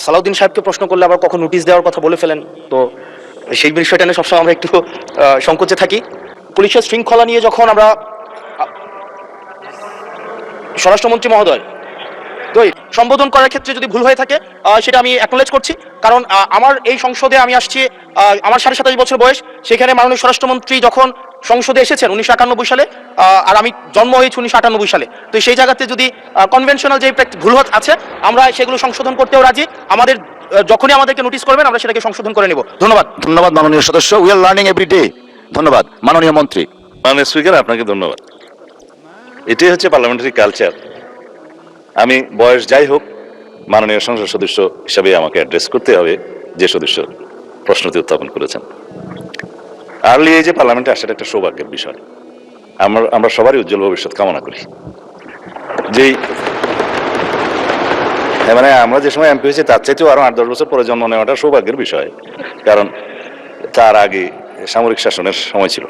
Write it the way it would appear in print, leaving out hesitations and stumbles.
সালাউদ্দিন সাহেবকে প্রশ্ন করলে আবার কখন নোটিশ দেওয়ার কথা বলে ফেলেন, তো সেই বিষয়টা নিয়ে সবসময় আমরা একটু সংকোচে থাকি। পুলিশের শৃঙ্খলা নিয়ে যখন আমরা স্বরাষ্ট্রমন্ত্রী মহোদয় সম্বোধন করার ক্ষেত্রে যদি ভুল হয়ে থাকে সেটা আমি অ্যাকনোলেজ করছি, কারণ আমার এই সংসদে আমি আসছি, আমার 27.5 বছর বয়স। সেখানে মাননীয় স্বরাষ্ট্রমন্ত্রী যখন সংসদে এসেছেন 1991 সালে, আর আমি জন্ম হয়েছি 1998 সালে। তো সেই জায়গাতে যদি কনভেনশনাল যে ভুল আছে আমরা সেগুলো সংশোধন করতেও রাজি। আমাদের যখনই আমাদেরকে নোটিশ করবেন আমরা সেটাকে সংশোধন করে নেব। ধন্যবাদ। ধন্যবাদ মাননীয় সদস্য, we are learning every day. ধন্যবাদ মাননীয় মন্ত্রী। মাননীয় স্পিকার, আপনাকে ধন্যবাদ। এটাই হচ্ছে পার্লামেন্টারি কালচার। আমি বয়স যাই হোক, মাননীয় সংসদ সদস্য হিসাবে আমাকে অ্যাড্রেস করতে হবে যে সদস্য প্রশ্নটি উত্থাপন করেছেন। আর্লি এজে পার্লামেন্টে আসাটা একটা সৌভাগ্যের বিষয়। আমরা সবারই উজ্জ্বল ভবিষ্যৎ কামনা করি। যেই মানে আমরা যে সময় এমপি হয়েছি তার চাইতেও আরো 8-10 বছর পরে জন্ম নেওয়াটা সৌভাগ্যের বিষয়, কারণ তার আগে সামরিক শাসনের সময় ছিল।